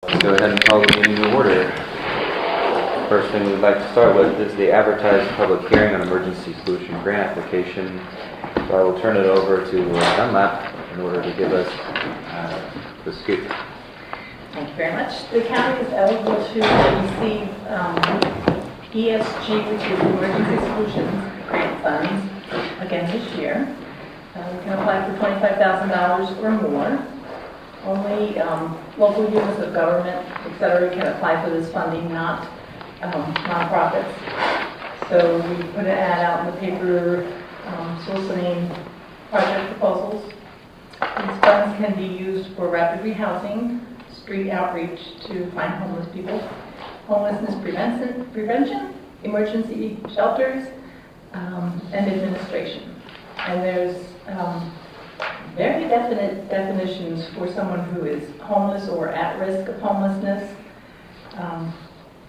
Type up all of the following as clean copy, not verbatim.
Let's go ahead and call the meeting to order. First thing we'd like to start with is the advertised public hearing on emergency solution grant application. So I will turn it over to Dunlap in order to give us the scoop. Thank you very much. The county is eligible to receive ESG, which is Emergency Solutions Grant Funds, again this year. You can apply for $25,000 or more. Only local units of government, etc., can apply for this funding, not nonprofits. So we put an ad out in the paper soliciting project proposals. These funds can be used for rapid rehousing, street outreach to find homeless people, homelessness prevention, emergency shelters, and administration. And there's very definite definitions for someone who is homeless or at risk of homelessness.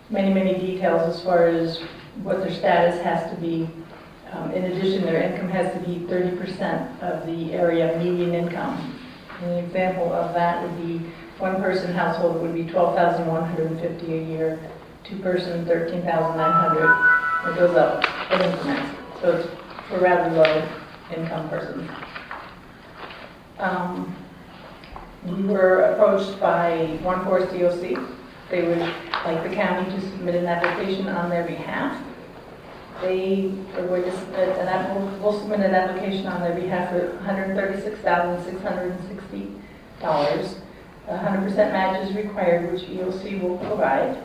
Many details as far as what their status has to be. In addition, their income has to be 30% of the area median income. An example of that would be one-person household would be $12,150 a year, two-person $13,900. It goes up in increments, so it's for rather low income persons. We were approached by One Forest DOC. They would like the county to submit an application on their behalf. They are going to submit we'll submit an application on their behalf for $136,660. 100% match is required, which EOC will provide.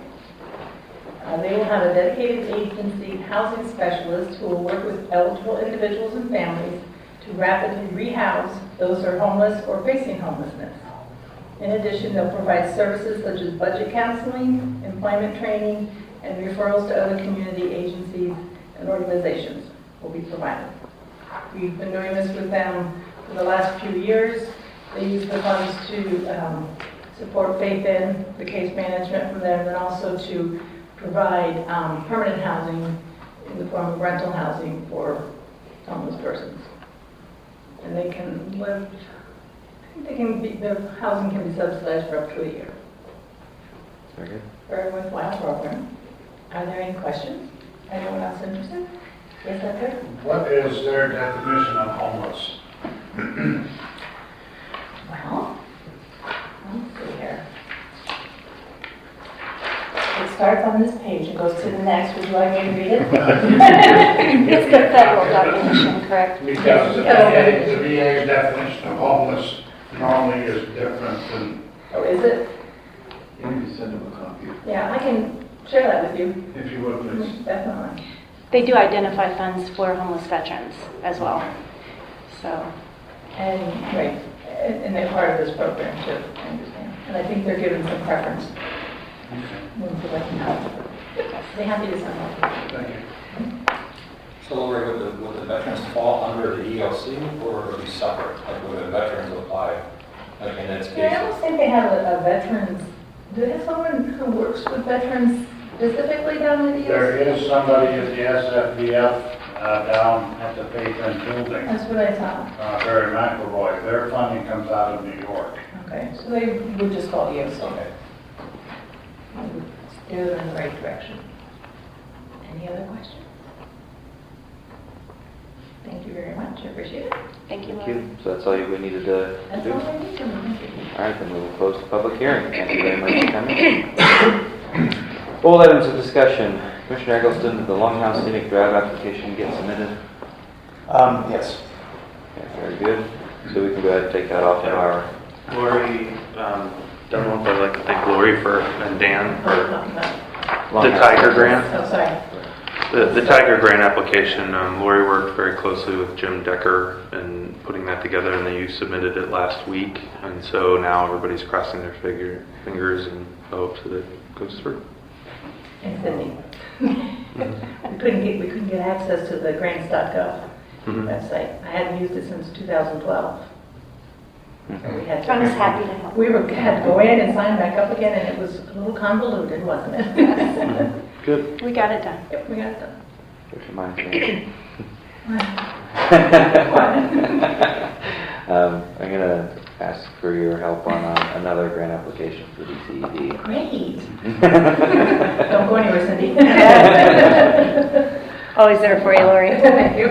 They will have a dedicated agency housing specialist who will work with eligible individuals and families to rapidly rehouse those who are homeless or facing homelessness. In addition, they'll provide services such as budget counseling, employment training, and referrals to other community agencies and organizations will be provided. We've been doing this with them for the last few years. They use the funds to support faith in the case management from there, and then also to provide permanent housing in the form of rental housing for homeless persons. And they can live, I think the housing can be subsidized for up to a year. Very good. Very worthwhile program. Are there any questions? Anyone else interested? Yes, Doctor? What is their definition of homeless? Well, let's see here. It starts on this page and goes to the next. Would you like me to read it? It's the federal definition, correct? Because the VA's definition of homeless normally is different than... Oh, is it? You need to send them a copy. Yeah, I can share that with you. If you would, please. Definitely. They do identify funds for homeless veterans as well. So, And, right, and they're part of this program too, I understand. And I think they're given some preference. When to let them know. They're happy to send that. Thank you. So Lori, would the veterans fall under the ELC or would it be separate? Like would the veterans apply, like in its Yeah, I case? don't think they have a veterans, do they have someone who works with veterans specifically down in the There EOC? is somebody at the SFDF down at the Faith and building, That's what I thought. Barry McElroy. Their funding comes out of New York. Okay, so they would just call EOC. Okay. Steer them in the right direction. Any other questions? Thank you very much, I appreciate it. thank you, Thank Laura. you. So that's all we needed to That's do? all I need from you. Thank you. All right, then we will close the public hearing. Thank you very much for coming. All items of discussion. Commissioner Eggleston, did the Longhouse Scenic Drive application get submitted? Yes. Okay, very good. So we can go ahead and take that off of our... Lori, I'd like to thank Lori and Dan What are you for talking about? the Tiger Grant. Oh, sorry. The Tiger Grant application, Lori worked very closely with Jim Decker in putting that together, and you submitted it last week. And so now everybody's crossing their fingers and hopes that it goes through. And Cindy. We couldn't get access to the grants.gov website. I hadn't used it since 2012. So we had I was to, happy to help. had to go in and sign back up again, and it was a little convoluted, wasn't it? Good. We got it done. Yep, we got it done. Which reminds me. What? I'm going to ask for your help on another grant application for DCED. Great. Don't go anywhere, Cindy. Always there for you, Lori. Thank you.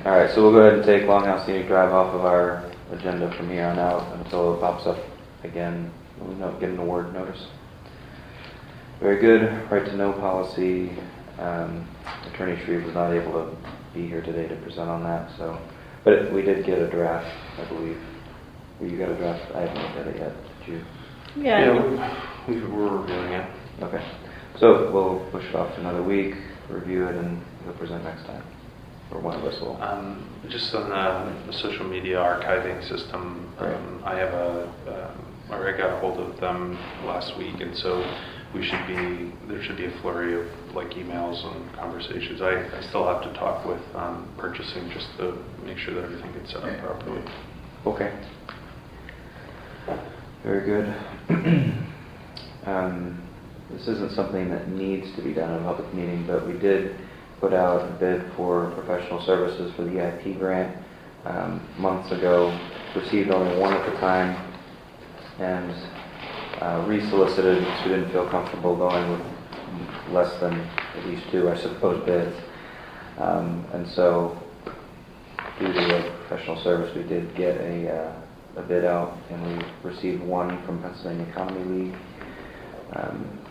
All right, so we'll go ahead and take Longhouse Scenic Drive off of our agenda from here on out until it pops up again when we get an award notice. Very good. Right to know policy. Attorney Shreve was not able to be here today to present on that, so, but we did get a draft, I believe. You got a draft? I haven't looked at it yet. Did you? Yeah. We're reviewing it. Okay. So we'll push it off to another week, review it, and we'll present next time. Or one of us will. Just on the social media archiving system, Right. I got a hold of them last week, and so there should be a flurry of like emails and conversations. I still have to talk with purchasing just to make sure that everything gets set up properly. Okay. Very good. This isn't something that needs to be done in a public meeting, but we did put out a bid for professional services for the EIP grant months ago. Received only one at the time, and re-solicited because we didn't feel comfortable going with less than at least two, I suppose, bids. And so, due to the professional service, we did get a bid out, and we received one from Pennsylvania Economy League.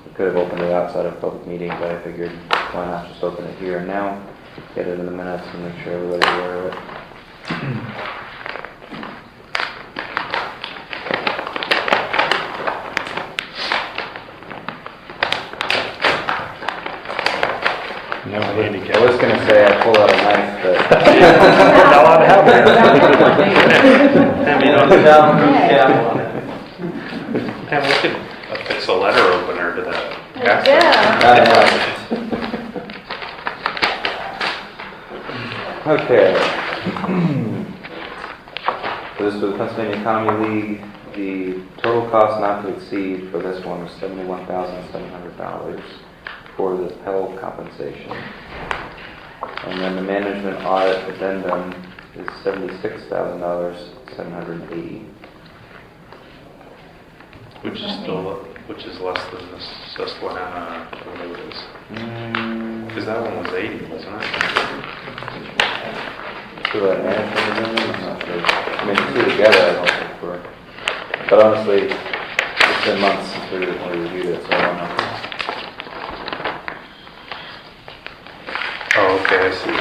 We could have opened it outside of a public meeting, but I figured why not just open it here and now, get it in the minutes, and make sure everybody's aware of it. No handicap. I was going to say I pulled out a knife, but Not allowed to have that. Pam, we could affix a letter opener to that. Okay. So this was the Pennsylvania Economy League. The total cost not to exceed for this one was $71,700 for the Pell compensation. And then the management audit addendum is $76,780. Which is less than the Susquehanna, whatever it is. Because that one was 80, wasn't it? For that management addendum, I'm not sure. I mean, the two together, I don't think we're... But honestly, it's been months since we reviewed it, so I don't know. Oh, okay, I see.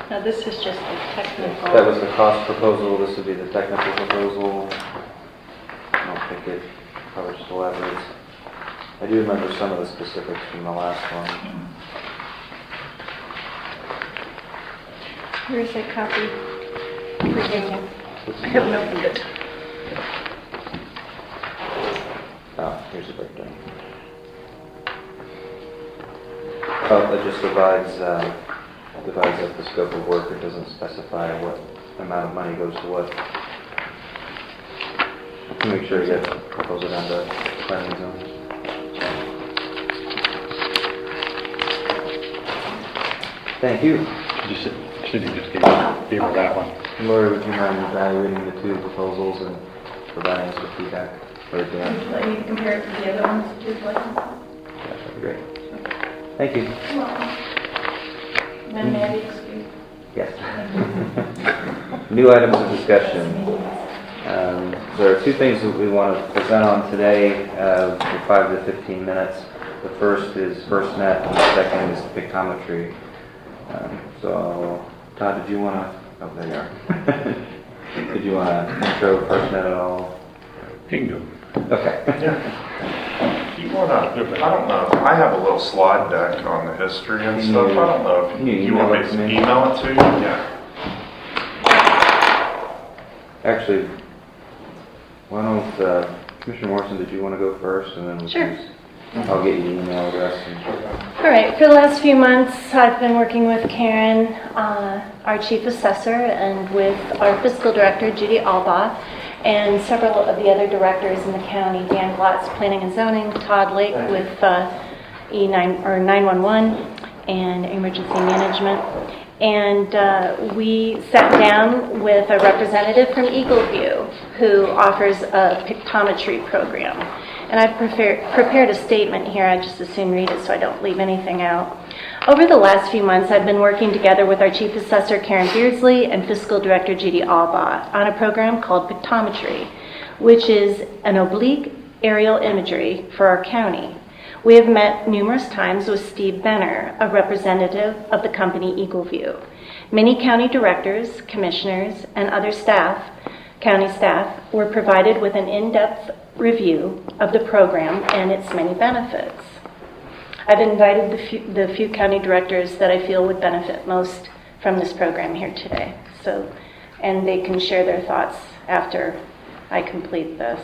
Now, this is just the technical. That was the cost proposal, this would be the technical proposal. I don't think it covers the elaborates. I do remember some of the specifics from the last one. Here's a copy for Daniel. I haven't opened it. Oh, here's the breakdown. Oh, that just divides up the scope of work. It doesn't specify what amount of money goes to what. Make sure you get the proposal down to planning zone. Thank you. Should have just gave her that one. Lori, would you mind evaluating the two proposals and providing us with feedback? Or Would you like me to compare it to the other ones too, like? Yeah, that'd be great. Thank you. Then may I be excused? Yes. New items of discussion. There are two things that we want to present on today for 5 to 15 minutes. The first is FirstNet, and the second is Pictometry. So, Todd, did you want to... Oh, there you are. Did you want to intro FirstNet at all? You can go. Okay. If you want to, I don't know, I have a little slide deck on the history and stuff, I don't know if Can you you want me email it to to me? email it to you? Yeah. Actually, why don't, Commissioner Morrison, did you want to go first, and then we'll Sure. choose- I'll get you the email address. All right, for the last few months, I've been working with Karen, our chief assessor, and with our fiscal director, Judy Alba, and several of the other directors in the county, Dan Glotz, Planning and Zoning, Todd Lake with E9 or 911 and Emergency Management. And we sat down with a representative from Eagleview who offers a Pictometry program. And I've prepared a statement here. I just as soon read it so I don't leave anything out. Over the last few months, I've been working together with our Chief Assessor, Karen Beardsley, and Fiscal Director, Judy Albaugh, on a program called Pictometry, which is an oblique aerial imagery for our county. We have met numerous times with Steve Benner, a representative of the company Eagleview. Many county directors, commissioners, and other staff, county staff, were provided with an in-depth review of the program and its many benefits. I've invited the few county directors that I feel would benefit most from this program here today. And they can share their thoughts after I complete this.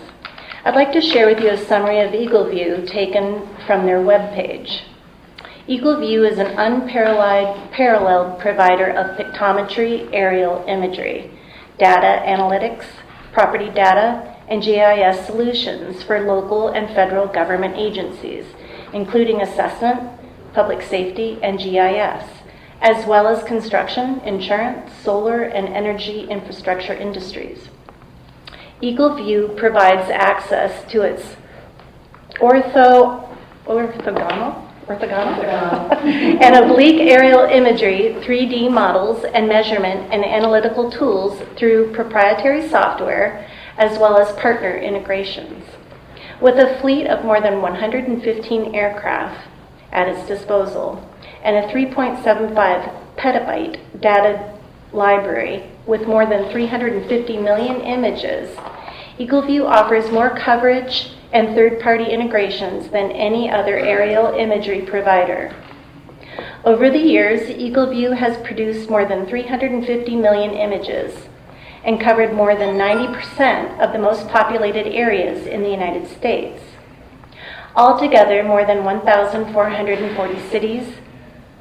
I'd like to share with you a summary of Eagleview taken from their webpage. Eagleview is an unparalleled provider of pictometry aerial imagery, data analytics, property data, and GIS solutions for local and federal government agencies, including assessment, public safety, and GIS, as well as construction, insurance, solar, and energy infrastructure industries. Eagleview provides access to its orthogonal and oblique aerial imagery, 3D models, and measurement and analytical tools through proprietary software, as well as partner integrations. With a fleet of more than 115 aircraft at its disposal and a 3.75 petabyte data library with more than 350 million images, Eagleview offers more coverage and third-party integrations than any other aerial imagery provider. Over the years, Eagleview has produced more than 350 million images and covered more than 90% of the most populated areas in the United States. Altogether, more than 1,440 cities,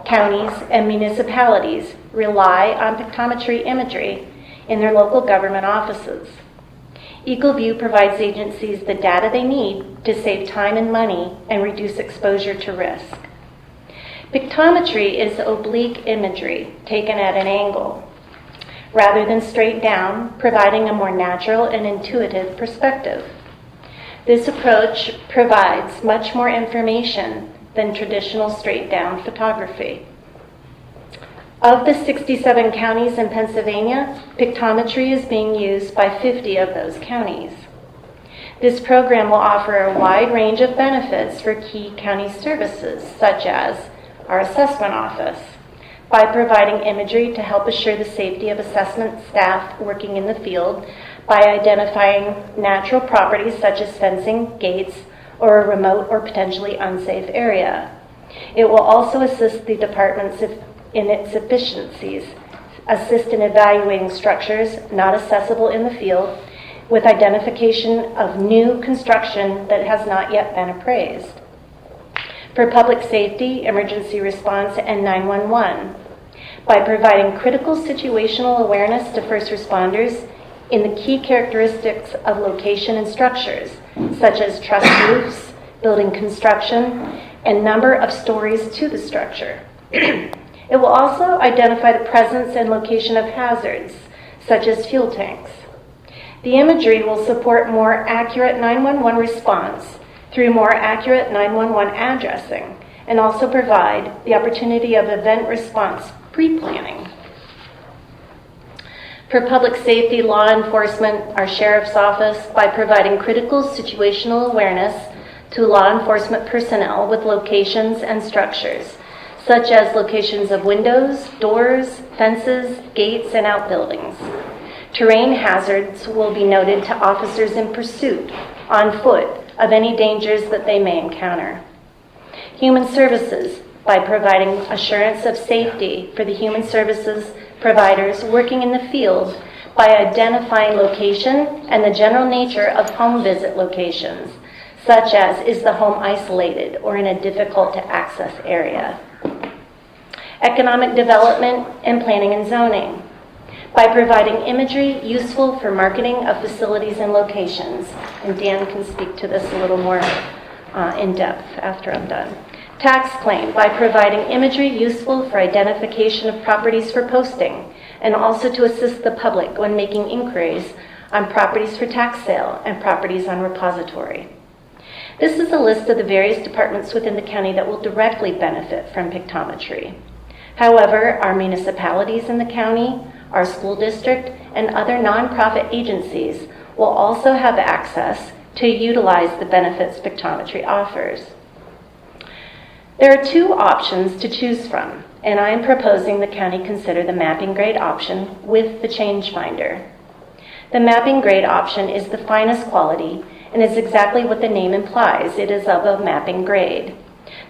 counties, and municipalities rely on pictometry imagery in their local government offices. Eagleview provides agencies the data they need to save time and money and reduce exposure to risk. Pictometry is oblique imagery taken at an angle, rather than straight down, providing a more natural and intuitive perspective. This approach provides much more information than traditional straight-down photography. Of the 67 counties in Pennsylvania, pictometry is being used by 50 of those counties. This program will offer a wide range of benefits for key county services, such as our assessment office, by providing imagery to help assure the safety of assessment staff working in the field, by identifying natural properties such as fencing, gates, or a remote or potentially unsafe area. It will also assist the departments in its efficiencies, assist in evaluating structures not accessible in the field, with identification of new construction that has not yet been appraised. For public safety, emergency response, and 911, by providing critical situational awareness to first responders in the key characteristics of location and structures, such as truss roofs, building construction, and number of stories to the structure. It will also identify the presence and location of hazards, such as fuel tanks. The imagery will support more accurate 911 response through more accurate 911 addressing, and also provide the opportunity of event response pre-planning. For public safety, law enforcement, our sheriff's office, by providing critical situational awareness to law enforcement personnel with locations and structures, such as locations of windows, doors, fences, gates, and outbuildings. Terrain hazards will be noted to officers in pursuit, on foot, of any dangers that they may encounter. Human services, by providing assurance of safety for the human services providers working in the field by identifying location and the general nature of home visit locations, such as is the home isolated or in a difficult to access area. Economic development and planning and zoning, by providing imagery useful for marketing of facilities and locations. And Dan can speak to this a little more in depth after I'm done. Tax claim by providing imagery useful for identification of properties for posting and also to assist the public when making inquiries on properties for tax sale and properties on repository. This is a list of the various departments within the county that will directly benefit from Pictometry. However, our municipalities in the county, our school district, and other nonprofit agencies will also have access to utilize the benefits Pictometry offers. There are two options to choose from, and I am proposing the county consider the mapping grade option with the change finder. The mapping grade option is the finest quality and is exactly what the name implies. It is of a mapping grade.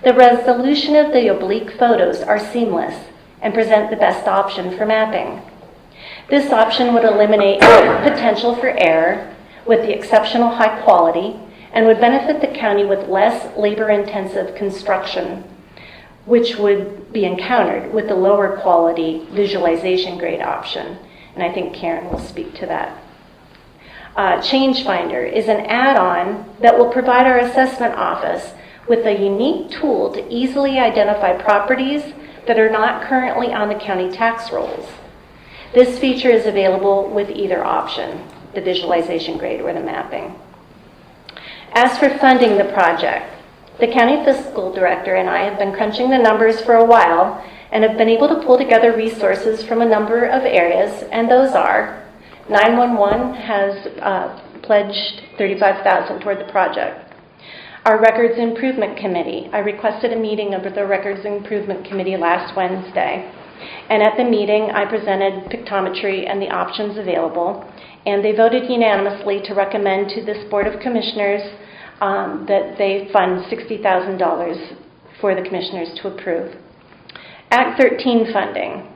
The resolution of the oblique photos are seamless and present the best option for mapping. This option would eliminate potential for error with the exceptional high quality and would benefit the county with less labor-intensive construction, which would be encountered with the lower quality visualization grade option. And I think Karen will speak to that. Change Finder is an add-on that will provide our assessment office with a unique tool to easily identify properties that are not currently on the county tax rolls. This feature is available with either option, the visualization grade or the mapping. As for funding the project, the county fiscal director and I have been crunching the numbers for a while and have been able to pull together resources from a number of areas, and those are 911 has pledged $35,000 toward the project. Our Records Improvement Committee, I requested a meeting of the Records Improvement Committee last Wednesday, and at the meeting I presented Pictometry and the options available, and they voted unanimously to recommend to this Board of Commissioners that they fund $60,000 for the commissioners to approve. Act 13 funding.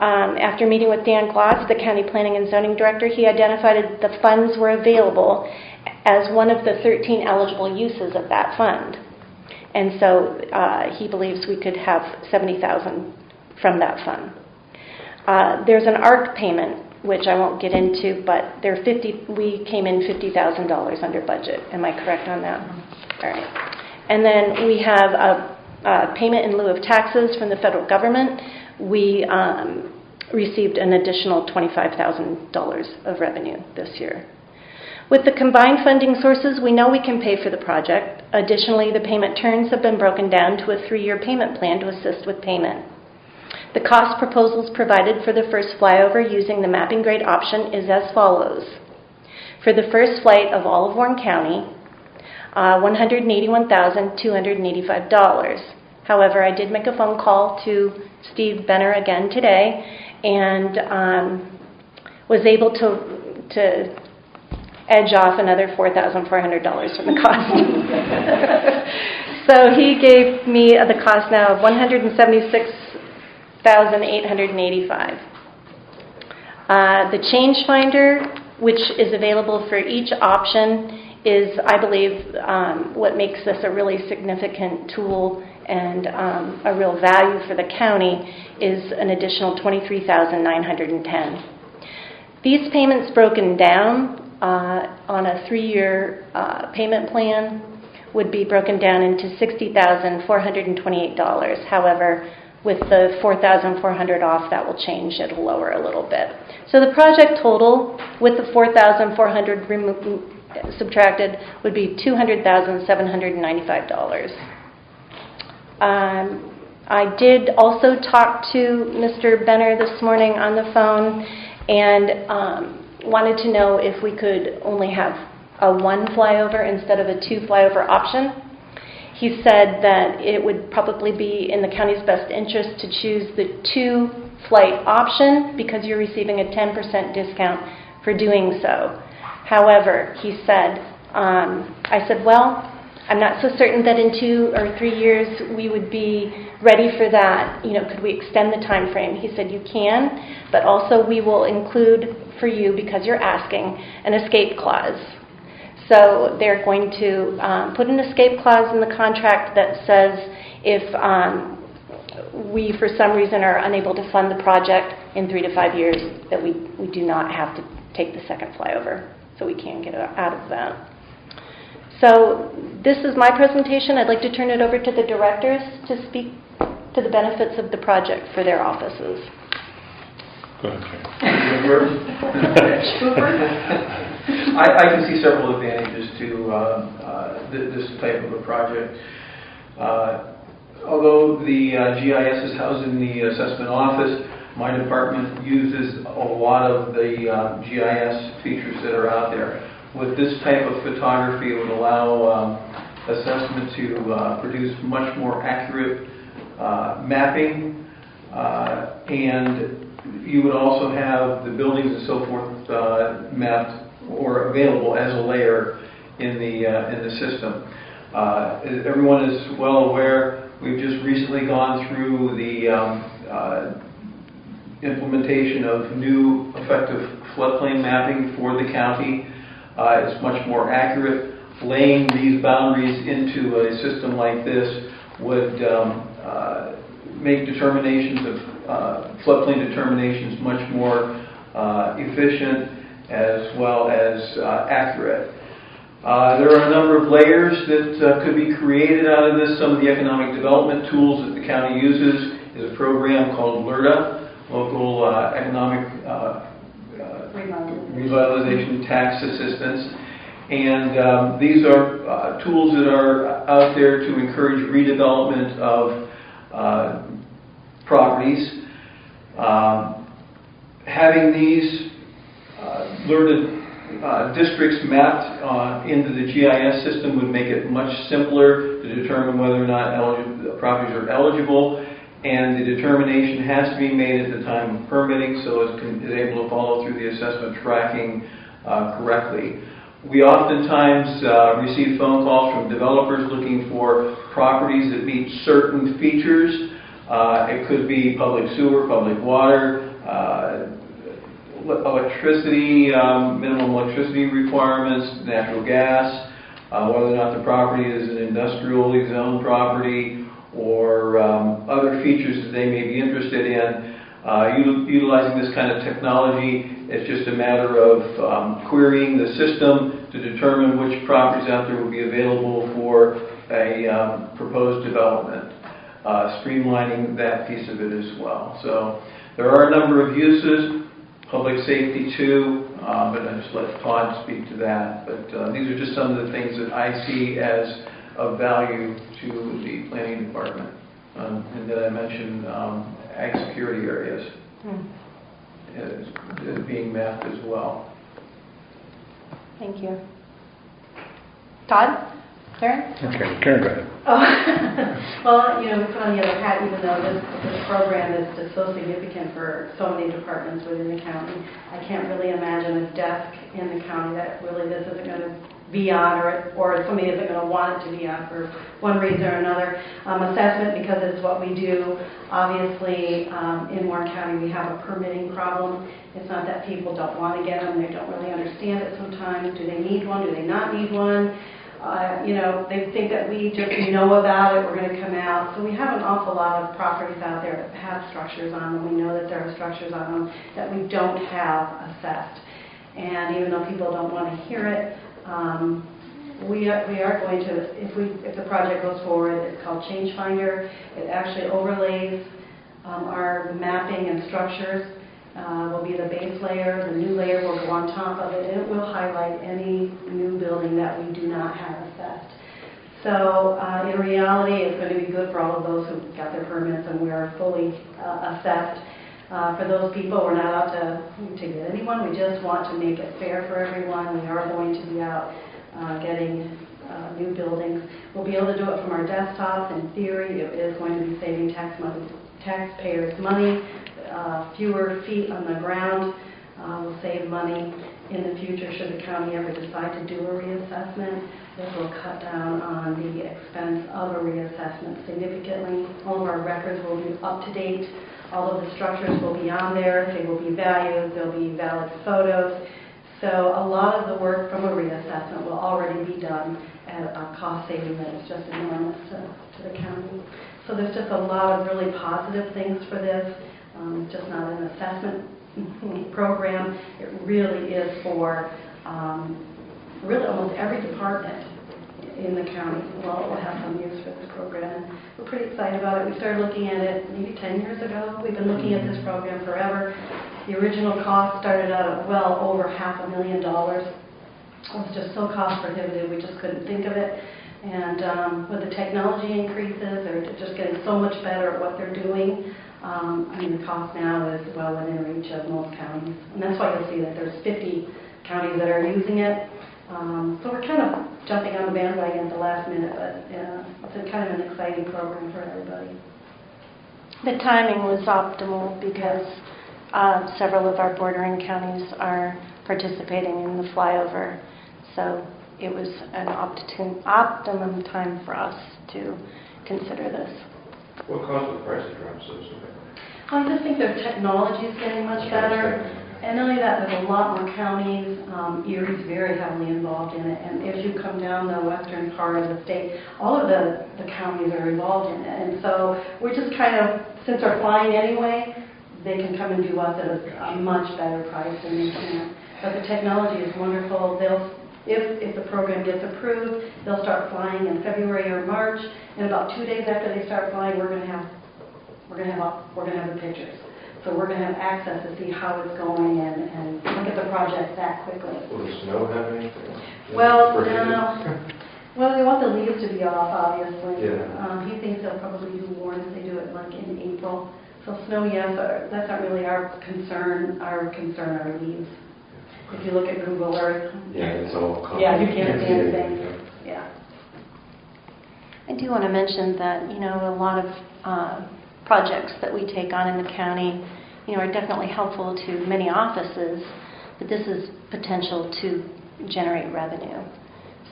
After meeting with Dan Gloss, the County Planning and Zoning Director, he identified the funds were available as one of the 13 eligible uses of that fund. And so he believes we could have $70,000 from that fund. There's an ARC payment, which I won't get into, but we came in $50,000 under budget. Am I correct on that? All right. And then we have a payment in lieu of taxes from the federal government. We received an additional $25,000 of revenue this year. With the combined funding sources, we know we can pay for the project. Additionally, the payment terms have been broken down to a 3-year payment plan to assist with payment. The cost proposals provided for the first flyover using the mapping grade option is as follows. For the first flight of all of Warren County, $181,285. However, I did make a phone call to Steve Benner again today and was able to edge off another $4,400 from the cost. So he gave me the cost now of $176,885. The change finder, which is available for each option, is, I believe, what makes this a really significant tool and a real value for the county, is an additional $23,910. These payments broken down on a 3-year payment plan would be broken down into $60,428. However, with the $4,400 off, that will change. It'll lower a little bit. So the project total, with the $4,400 subtracted, would be $200,795. I did also talk to Mr. Benner this morning on the phone and wanted to know if we could only have a 1 flyover instead of a 2 flyover option. He said that it would probably be in the county's best interest to choose the 2 flight option because you're receiving a 10% discount for doing so. However, he said, I said, well, I'm not so certain that in 2 or 3 years we would be ready for that. You know, could we extend the time frame? He said, you can, but also we will include for you, because you're asking, an escape clause. So they're going to put an escape clause in the contract that says if we, for some reason, are unable to fund the project in 3 to 5 years, that we do not have to take the second flyover, so we can get out of that. So this is my presentation. I'd like to turn it over to the directors to speak to the benefits of the project for their offices. Go ahead, Jay. I can see several advantages to this type of a project. Although the GIS is housed in the assessment office, my department uses a lot of the GIS features that are out there. With this type of photography, it would allow assessment to produce much more accurate mapping, and you would also have the buildings and so forth mapped or available as a layer in the system. As everyone is well aware, we've just recently gone through the implementation of new effective floodplain mapping for the county. It's much more accurate. Laying these boundaries into a system like this would make determinations of floodplain determinations much more efficient as well as accurate. There are a number of layers that could be created out of this. Some of the economic development tools that the county uses is a program called LERTA, Local Economic Revitalization Tax Assistance. And these are tools that are out there to encourage redevelopment of properties. Having these LERTA districts mapped into the GIS system would make it much simpler to determine whether or not properties are eligible, and the determination has to be made at the time of permitting so it is able to follow through the assessment tracking correctly. We oftentimes receive phone calls from developers looking for properties that meet certain features. It could be public sewer, public water, electricity, minimum electricity requirements, natural gas, whether or not the property is an industrially zoned property, or other features that they may be interested in. Utilizing this kind of technology, it's just a matter of querying the system to determine which properties out there will be available for a proposed development, streamlining that piece of it as well. So there are a number of uses. Public safety too, but I just let Todd speak to that. But these are just some of the things that I see as of value to the planning department. And then I mentioned ag security areas as being mapped as well. Thank you. Todd? Karen? Okay, Karen, go ahead. Oh, well, we put on the other hat, even though this program is just so significant for so many departments within the county. I can't really imagine a desk in the county that really this isn't going to be on, or somebody isn't going to want it to be on for one reason or another. Assessment, because it's what we do. Obviously, in Warren County, we have a permitting problem. It's not that people don't want to get them. They don't really understand it sometimes. Do they need one? Do they not need one? They think that we just know about it, we're going to come out. So we have an awful lot of properties out there that have structures on them. We know that there are structures on them that we don't have assessed. And even though people don't want to hear it, we are going to, if the project goes forward, it's called Change Finder. It actually overlays our mapping and structures. Will be the base layer. The new layer will go on top of it, and it will highlight any new building that we do not have assessed. So in reality, it's going to be good for all of those who got their permits and we are fully assessed. For those people, we're not out to get anyone. We just want to make it fair for everyone. We are going to be out getting new buildings. We'll be able to do it from our desktops. In theory, it is going to be saving taxpayers money. Fewer feet on the ground will save money in the future should the county ever decide to do a reassessment. This will cut down on the expense of a reassessment significantly. All of our records will be up to date. All of the structures will be on there. They will be valued. There'll be valid photos. So a lot of the work from a reassessment will already be done at a cost saving that is just enormous to the county. So there's just a lot of really positive things for this. It's just not an assessment program. It really is for really almost every department in the county will have some use for this program. And we're pretty excited about it. We started looking at it maybe 10 years ago. We've been looking at this program forever. The original cost started out at well over $500,000. It was just so cost prohibitive, we just couldn't think of it. And with the technology increases, they're just getting so much better at what they're doing. I mean, the cost now is well within reach of most counties. And that's why you'll see that there's 50 counties that are using it. So we're kind of jumping on the bandwagon at the last minute, but it's kind of an exciting program for everybody. The timing was optimal because several of our bordering counties are participating in the flyover. So it was an optimum time for us to consider this. What caused the price to drop so significantly? I just think their technology is getting much better. And not only that, there's a lot more counties. Erie's very heavily involved in it. And as you come down the western part of the state, all of the counties are involved in it. And so we're just kind of, since they're flying anyway, they can come and do us at a much better price than they can. But the technology is wonderful. If the program gets approved, they'll start flying in February or March. And about 2 days after they start flying, we're going to have the pictures. So we're going to have access to see how it's going and look at the project that quickly. Will the snow have anything? Well, no. Well, they want the leaves to be off, obviously. Yeah. He thinks they'll probably do more if they do it like in April. So snow, yes, that's not really our concern. Our concern are leaves. If you look at Google Earth. Yeah, it's all covered. Yeah, you can't see anything. Yeah. I do want to mention that, a lot of projects that we take on in the county, are definitely helpful to many offices, but this is potential to generate revenue.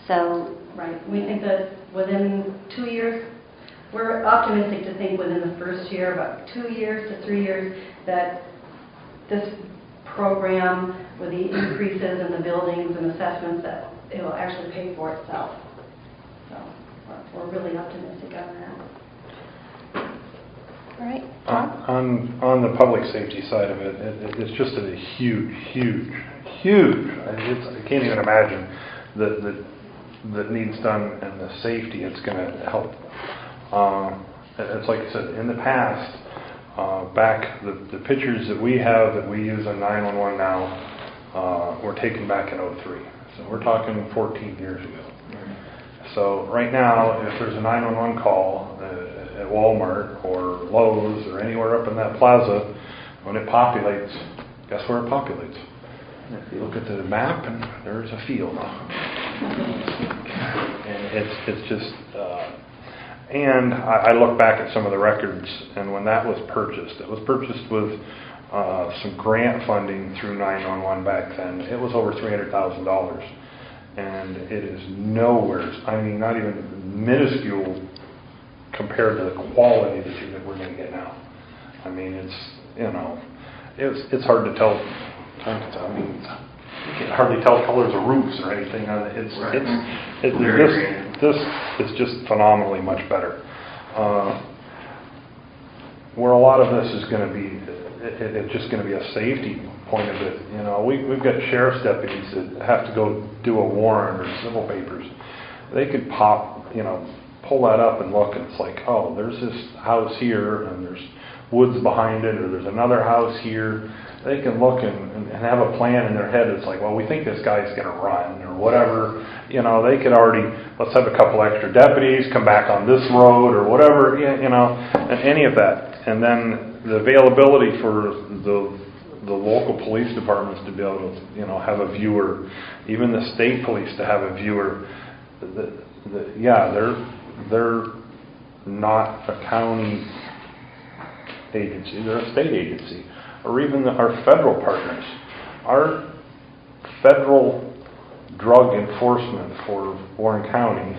So, right. We think that within 2 years, we're optimistic to think within the first year, about 2 years to 3 years, that this program, with the increases in the buildings and assessments, that it will actually pay for itself. So we're really optimistic on that. all right. On the public safety side of it, it's just a huge. I can't even imagine that needs done and the safety it's going to help. It's like I said, in the past, back the pictures that we have that we use on 911 now were taken back in 2003. So we're talking 14 years ago. So right now, if there's a 911 call at Walmart or Lowe's or anywhere up in that plaza, when it populates, guess where it populates? If you look at the map, and there's a field. And it's just... And I look back at some of the records, and when that was purchased, it was purchased with some grant funding through 911 back then. It was over $300,000. And it is nowhere, not even minuscule compared to the quality that we're going to get now. It's hard to tell. You can hardly tell colors of roofs or anything. This is just phenomenally much better. Where a lot of this is going to be, it's just going to be a safety point of it. We've got sheriff's deputies that have to go do a warrant or civil papers. They could pull that up and look, and it's like, oh, there's this house here, and there's woods behind it, or there's another house here. They can look and have a plan in their head. It's like, well, we think this guy's going to run or whatever. They could already, let's have a couple extra deputies, come back on this road or whatever, and any of that. And then the availability for the local police departments to be able to, have a viewer, even the state police to have a viewer. They're not a county agency, they're a state agency. Or even our federal partners. Our federal drug enforcement for Warren County,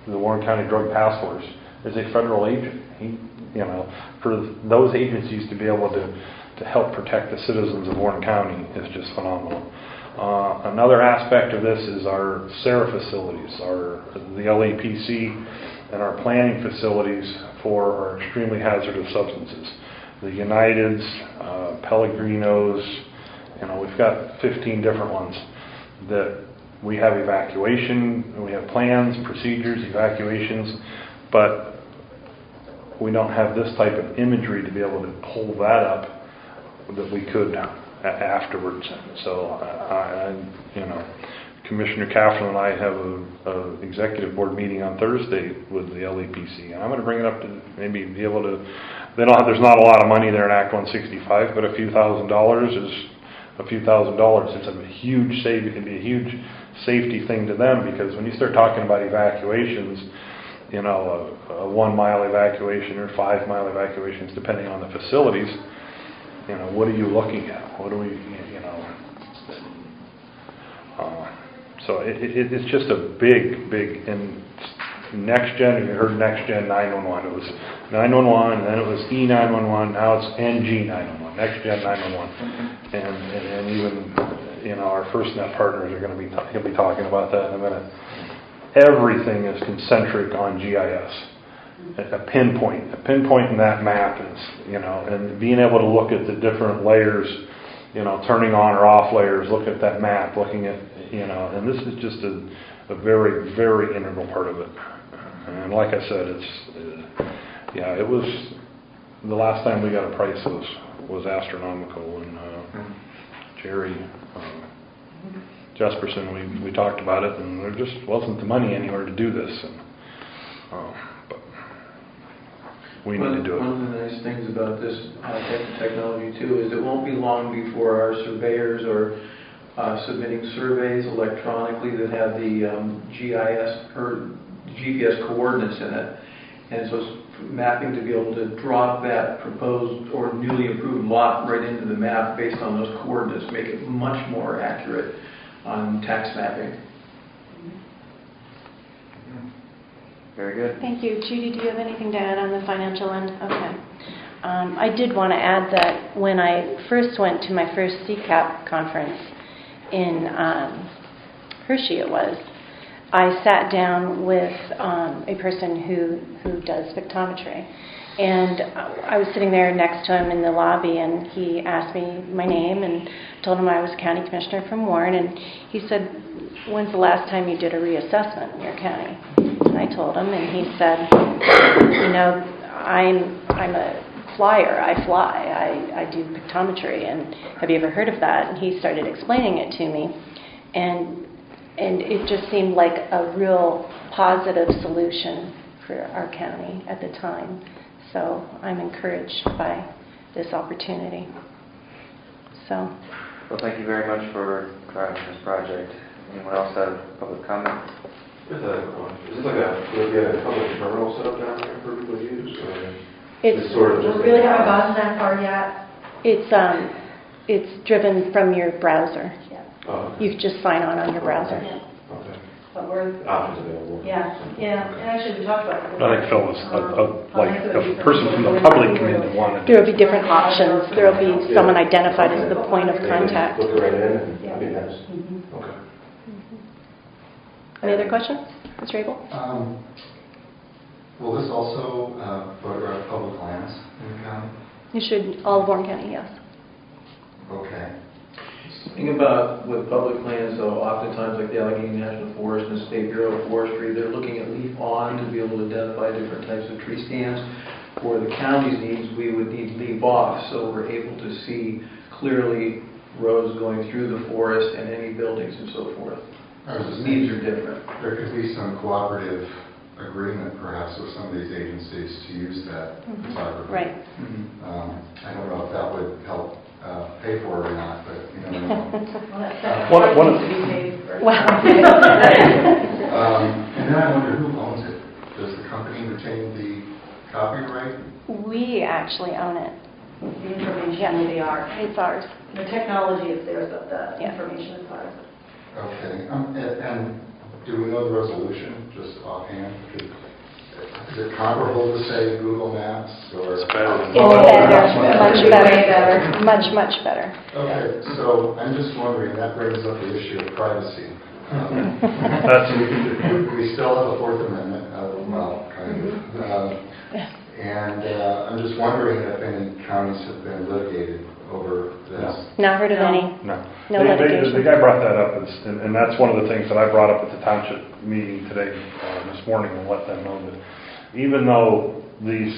the Warren County Drug Task Force, is a federal agent. For those agencies to be able to help protect the citizens of Warren County is just phenomenal. Another aspect of this is our SARA facilities, the LAPC and our planning facilities for our extremely hazardous substances. The Uniteds, Pellegrinos, we've got 15 different ones that we have evacuation, we have plans, procedures, evacuations, but we don't have this type of imagery to be able to pull that up that we could afterwards. So, Commissioner Caffrey and I have a executive board meeting on Thursday with the LAPC, and I'm going to bring it up to maybe be able to. There's not a lot of money there in Act 165, but a few $1,000s is a few $1,000s. It's a huge it can be a huge safety thing to them, because when you start talking about evacuations, a 1 mile evacuation or 5 mile evacuations, depending on the facilities, what are you looking at? What do we, so it's just a big, and next gen, you heard next gen 911. It was 911, and then it was E911, now it's NG911, next gen 911. And even, our FirstNet partners are going to be talking about that in a minute. Everything is concentric on GIS. A pinpoint in that map is, and being able to look at the different layers, turning on or off layers, looking at that map, looking at, and this is just a very, very integral part of it. And like I said, it was, the last time we got a price was astronomical, and Jerry Jesperson, we talked about it, and there just wasn't the money anywhere to do this, and but we need to do it. One of the nice things about this type of technology too is it won't be long before our surveyors are submitting surveys electronically that have the GIS or GPS coordinates in it, and so mapping to be able to drop that proposed or newly approved lot right into the map based on those coordinates, make it much more accurate on tax mapping. Very good. Thank you. Judy, do you have anything to add on the financial end? Okay. I did want to add that when I first went to my first CCAP conference in Hershey, I sat down with a person who does pictometry. And I was sitting there next to him in the lobby, and he asked me my name, and told him I was county commissioner from Warren. And he said, "When's the last time you did a reassessment in your county?" And I told him, and he said, I'm a flyer. I fly. I do pictometry. And have you ever heard of that? And he started explaining it to me, and it just seemed like a real positive solution for our county at the time. So I'm encouraged by this opportunity. So. Well, thank you very much for driving this project. Anyone else have public comment? Is it like a public terminal set up down there for people to use? Or it's sort of We really haven't gotten that far yet. It's driven from your browser. Yeah. Oh, okay. You just sign on your browser. Yeah. Okay. But we're, Options available. yeah. And actually we talked about it. I think Phil was a person from the public come in and wanted There will be different options. There will be someone identified as the point of contact. Look right in, and I mean, that's, Mm-hmm. okay. Any other questions? Mr. Abel? Will this also photograph public lands in the county? You should, all of Warren County, yes. Okay. The thing about with public lands, though, oftentimes like the Allegheny National Forest and the State Bureau of Forestry, they're looking at leaf on to be able to identify different types of tree stands. For the county's needs, we would need leaf off, so we're able to see clearly roads going through the forest and any buildings and so forth. Needs are different. There could be some cooperative agreement perhaps with some of these agencies to use that photography. Right. I don't know if that would help pay for it or not, but you never know. Well, that needs to be paid for. Wow. And then I wonder who owns it. Does the company retain the copyright? We actually own it. The information Yeah. will be ours. It's ours. The technology is theirs, but the Yeah. information is ours. Okay. And do we know the resolution just offhand? I Is it comparable to, say, Google Maps or? It's better. It's better, much better, much better. Okay, so I'm just wondering, that brings up the issue of privacy. We still have a Fourth Amendment, well, kind of. And I'm just wondering if any counties have been litigated over this. Not heard of any. No. No The litigation. guy brought that up, and that's one of the things that I brought up at the township meeting today, this morning, and let them know that even though these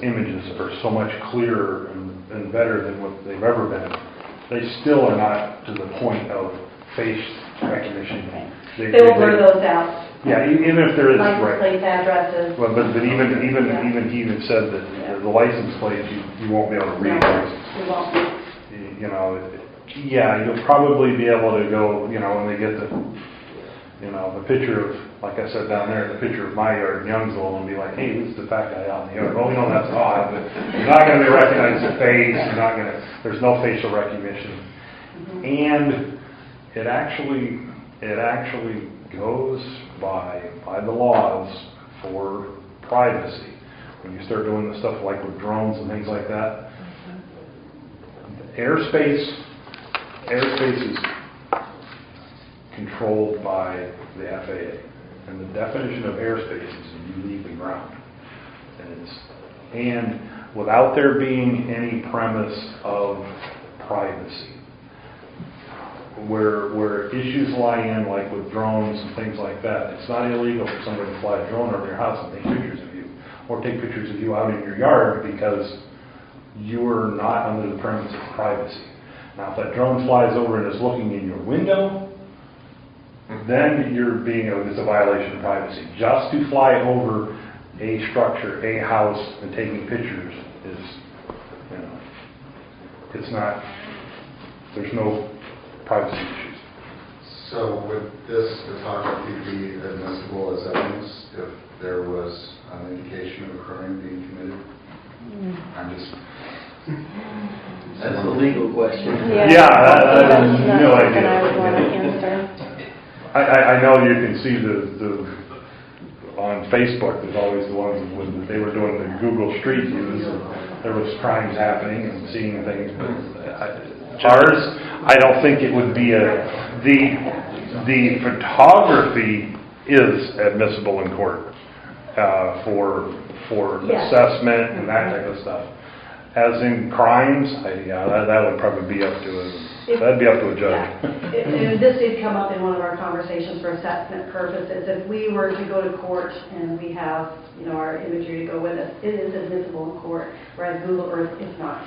images are so much clearer and better than what they've ever been, they still are not to the point of face recognition. They will blur those out. Yeah, even if there is, License right. plates, addresses. Well, but even he even said that the license plates, you won't be able to read those. We won't. You know, yeah, you'll probably be able to go, you know, when they get the picture of, like I said down there, the picture of my yard in Youngsville, and be like, hey, this is the fat guy out in the yard. Well, we know that's odd, but you're not going to recognize the face. There's no facial recognition. And it actually goes by the laws for privacy. When you start doing the stuff like with drones and things like that, airspace is controlled by the FAA, and the definition of airspace is you leave the ground, and without there being any premise of privacy. Where issues lie in, like with drones and things like that, it's not illegal for somebody to fly a drone over your house and take pictures of you, or take pictures of you out in your yard because you're not under the premise of privacy. Now, if that drone flies over and is looking in your window, then it's a violation of privacy. Just to fly over a structure, a house, and taking pictures is, it's not, there's no privacy issues. So would this photography be admissible as evidence if there was an indication of a crime being committed? I'm just... That's a legal question. Yeah, I have no idea. I would want to answer. I know you can see the on Facebook, there's always the ones when they were doing the Google Street Views, and there was crimes happening and seeing things, but ours, I don't think it would be the photography is admissible in court for assessment and that type of stuff. As in crimes, that would probably be up to that'd be up to a judge. Yeah. This did come up in one of our conversations for assessment purposes. If we were to go to court and we have, our imagery to go with us, it is admissible in court, whereas Google Earth is not.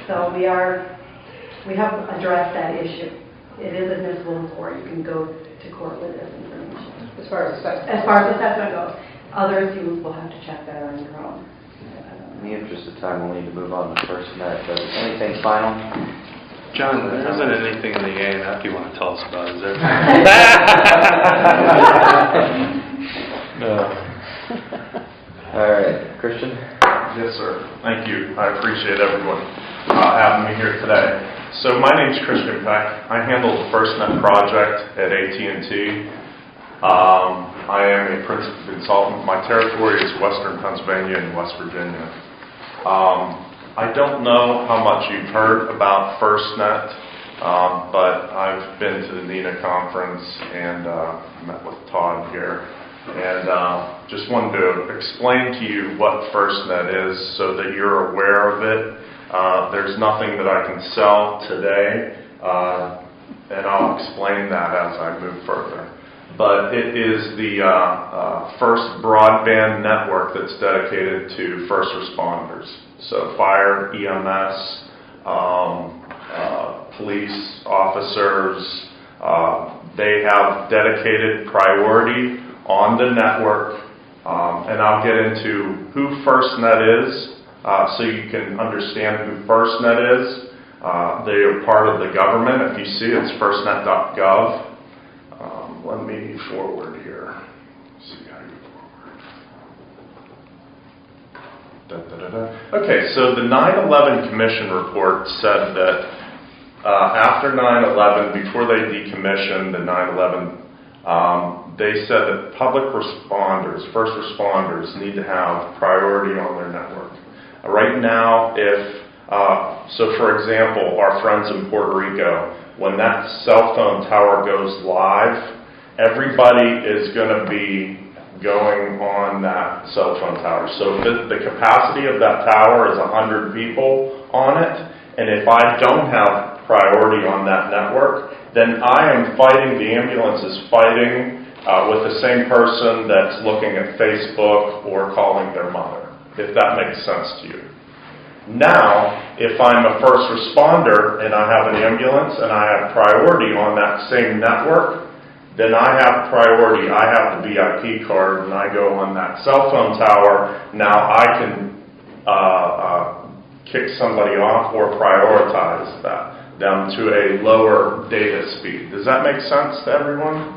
So we have addressed that issue. It is admissible in court. You can go to court with this information. As far as assessment. As far as assessment goes. Others, you will have to check that on your own. In the interest of time, we'll need to move on to FirstNet. But anything final? John, there isn't anything in the A&F you want to tell us about, is there? No. All right, Christian? Yes, sir. Thank you. I appreciate everyone having me here today. So my name's Christian Peck. I handle the FirstNet project at AT&T. I am a principal consultant. My territory is Western Pennsylvania and West Virginia. I don't know how much you've heard about FirstNet, but I've been to the NENA conference and met with Todd here. And just wanted to explain to you what FirstNet is so that you're aware of it. There's nothing that I can sell today, and I'll explain that as I move further. But it is the first broadband network that's dedicated to first responders. So fire, EMS, police officers, they have dedicated priority on the network. And I'll get into who FirstNet is so you can understand who FirstNet is. They are part of the government. If you see, it's firstnet.gov. Let me forward here. Let's see how you forward. Okay, so the 9/11 Commission report said that after 9/11, before they decommissioned the 9/11 they said that public responders, first responders, need to have priority on their network. Right now, so for example, our friends in Puerto Rico, when that cell phone tower goes live, everybody is going to be going on that cell phone tower. So if the capacity of that tower is 100 people on it, and if I don't have priority on that network, then I am fighting, the ambulance is fighting with the same person that's looking at Facebook or calling their mother, if that makes sense to you. Now, if I'm a first responder and I have an ambulance and I have priority on that same network, then I have priority. I have the VIP card and I go on that cell phone tower. Now I can kick somebody off or prioritize that down to a lower data speed. Does that make sense to everyone?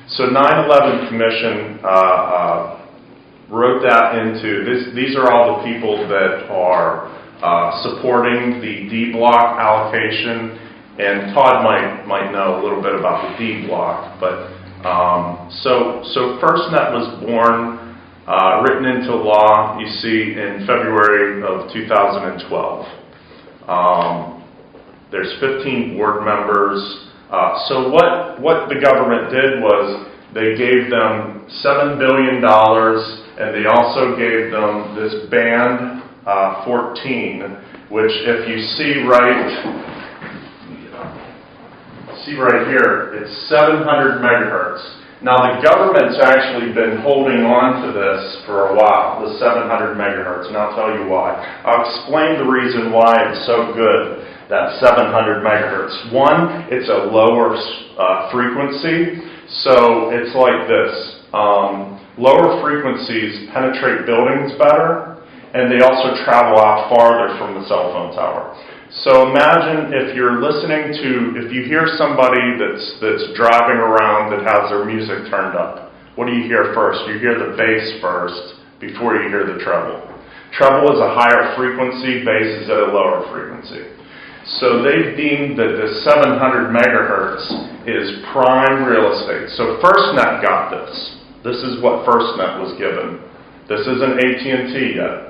So 9/11 Commission wrote that into this. These are all the people that are supporting the D block allocation, and Todd might know a little bit about the D block. But so FirstNet was born, written into law. You see in February of 2012. There's 15 board members. So what the government did was they gave them $7 billion, and they also gave them this band 14, which if you see right here, it's 700 megahertz. Now the government's actually been holding on to this for a while, the 700 megahertz, and I'll tell you why. I'll explain the reason why it's so good, that 700 megahertz. One, it's a lower frequency, so it's like this. Lower frequencies penetrate buildings better, and they also travel out farther from the cell phone tower. So imagine if you're listening to, if you hear somebody that's driving around that has their music turned up, what do you hear first? You hear the bass first before you hear the treble. Treble is a higher frequency, bass is at a lower frequency. So they've deemed that the 700 megahertz is prime real estate. So FirstNet got this. This is what FirstNet was given. This isn't AT&T yet.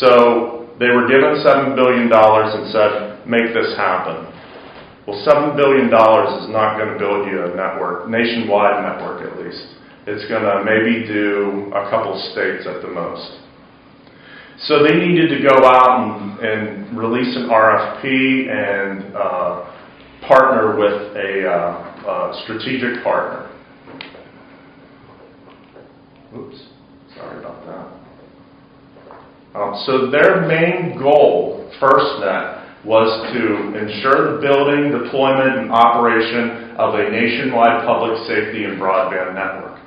So they were given $7 billion and said, make this happen. Well, $7 billion is not going to build you a network, nationwide network at least. It's going to maybe do a couple states at the most. So they needed to go out and release an RFP and partner with a strategic partner. Oops, sorry about that. So their main goal, FirstNet, was to ensure the building, deployment, and operation of a nationwide public safety and broadband network.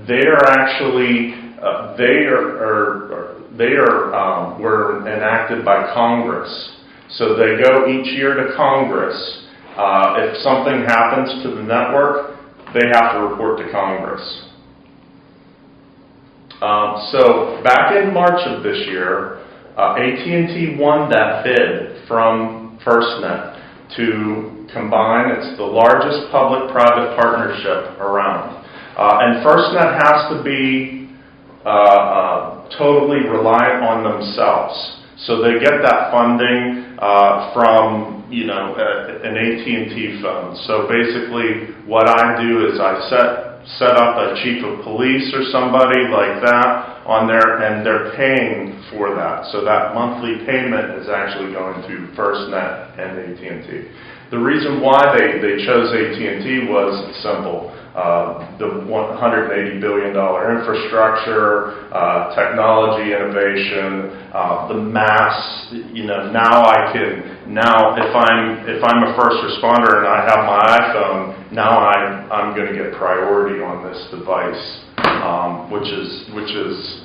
They are actually, were enacted by Congress. So they go each year to Congress. If something happens to the network, they have to report to Congress. So back in March of this year, AT&T won that bid from FirstNet to combine. It's the largest public-private partnership around. And FirstNet has to be totally reliant on themselves. So they get that funding from, an AT&T phone. So basically what I do is I set up a chief of police or somebody like that on there, and they're paying for that. So that monthly payment is actually going to FirstNet and AT&T. The reason why they chose AT&T was simple. The $180 billion infrastructure, technology innovation, the mass, now if I'm a first responder and I have my iPhone, now I'm going to get priority on this device, which is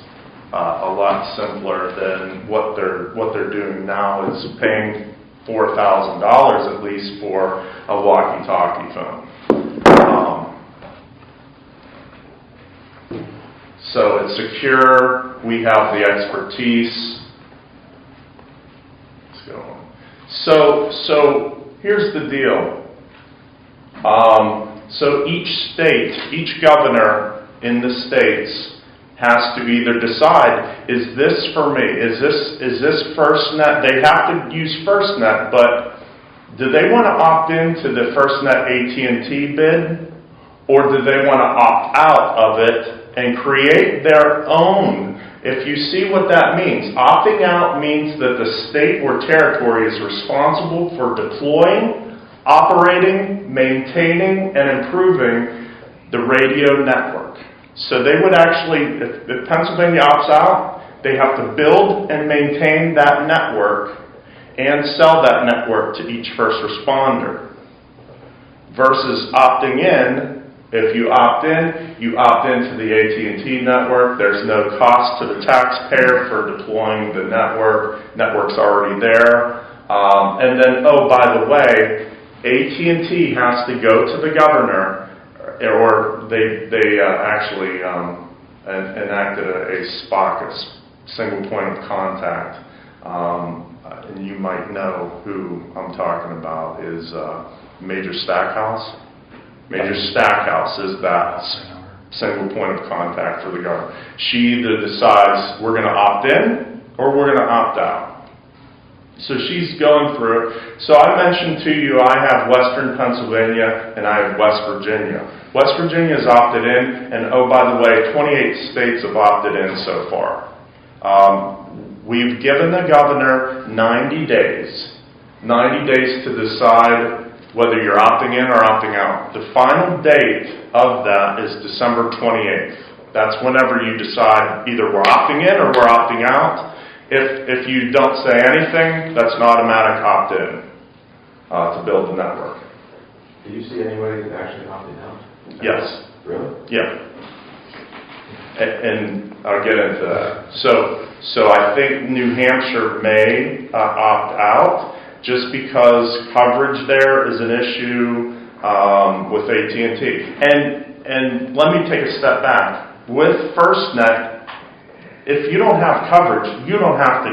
a lot simpler than what they're doing now is paying $4,000 at least for a walkie-talkie phone. So it's secure, we have the expertise. Let's go on. So here's the deal. So each state, each governor in the states has to either decide, is this for me? Is this FirstNet? They have to use FirstNet, but do they want to opt into the FirstNet AT&T bid? Or do they want to opt out of it and create their own? If you see what that means, opting out means that the state or territory is responsible for deploying, operating, maintaining, and improving the radio network. So they would actually, if Pennsylvania opts out, they have to build and maintain that network and sell that network to each first responder. Versus opting in, if you opt into the AT&T network. There's no cost to the taxpayer for deploying the network. Network's already there. And then, oh, by the way, AT&T has to go to the governor, or they actually enacted a SPOC, a single point of contact. And you might know who I'm talking about is Major Stackhouse. Major Stackhouse is that single point of contact for the government. She either decides we're going to opt in or we're going to opt out. So she's going through it. So I mentioned to you I have Western Pennsylvania and I have West Virginia. West Virginia has opted in, and oh, by the way, 28 states have opted in so far. We've given the governor 90 days to decide whether you're opting in or opting out. The final date of that is December 28th. That's whenever you decide either we're opting in or we're opting out. If you don't say anything, that's an automatic opt-in to build the network. Do you see anybody that actually opted out? Yes. Really? Yeah. And I'll get into that. So I think New Hampshire may opt out just because coverage there is an issue with AT&T. And let me take a step back. With FirstNet, if you don't have coverage, you don't have to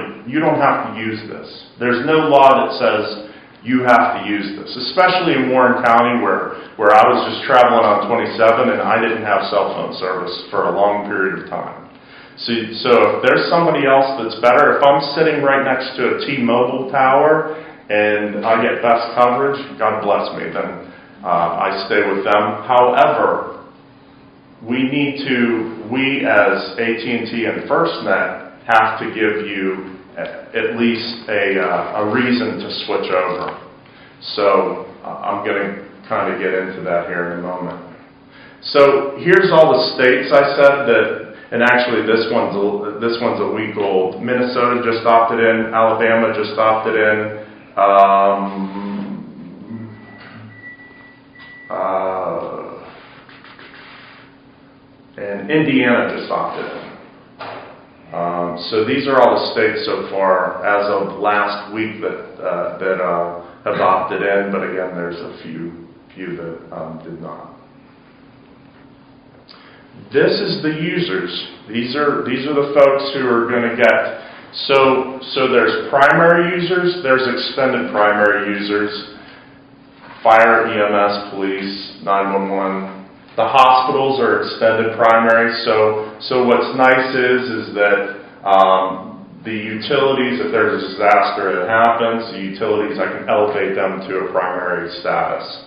use this. There's no law that says you have to use this, especially in Warren County where I was just traveling on 27 and I didn't have cell phone service for a long period of time. So if there's somebody else that's better, if I'm sitting right next to a T-Mobile tower and I get best coverage, God bless me, then I stay with them. However, we as AT&T and FirstNet have to give you at least a reason to switch over. So I'm going to kind of get into that here in a moment. So here's all the states I said that, and actually this one's a week old. Minnesota just opted in. Alabama just opted in. And Indiana just opted in. So these are all the states so far as of last week that have opted in, but again, there's a few that did not. This is the users. These are the folks who are going to get. So there's primary users, there's extended primary users, fire, EMS, police, 911. The hospitals are extended primary. So what's nice is that the utilities, if there's a disaster that happens, the utilities, I can elevate them to a primary status.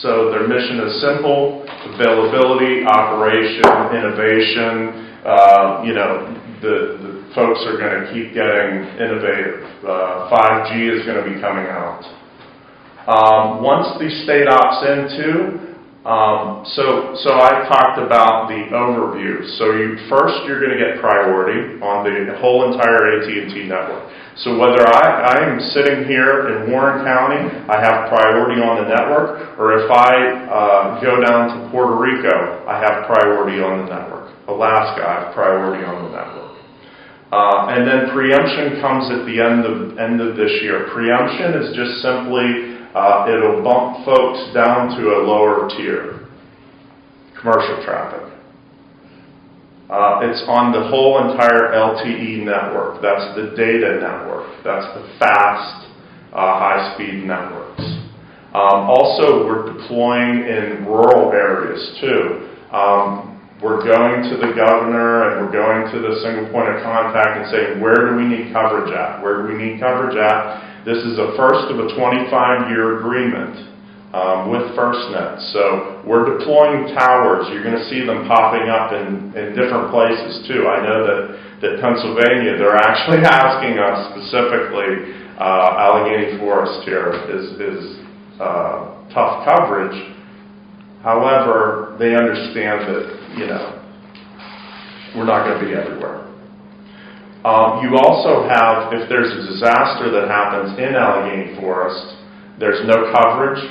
So their mission is simple: availability, operation, innovation. The folks are going to keep getting innovative. 5G is going to be coming out. Once the state opts into, so I talked about the overview. So you're going to get priority on the whole entire AT&T network. So whether I am sitting here in Warren County, I have priority on the network, or if I go down to Puerto Rico, I have priority on the network. Alaska, I have priority on the network. And then preemption comes at the end of this year. Preemption is just simply it'll bump folks down to a lower tier, commercial traffic. It's on the whole entire LTE network. That's the data network. That's the fast high-speed networks. Also, we're deploying in rural areas too. We're going to the governor and we're going to the single point of contact and saying, where do we need coverage at? Where do we need coverage at? This is a first of a 25-year agreement with FirstNet. So we're deploying towers. You're going to see them popping up in different places too. I know that Pennsylvania, they're actually asking us specifically, Allegheny Forest here is tough coverage. However, they understand that, we're not going to be everywhere. You also have, if there's a disaster that happens in Allegheny Forest, there's no coverage.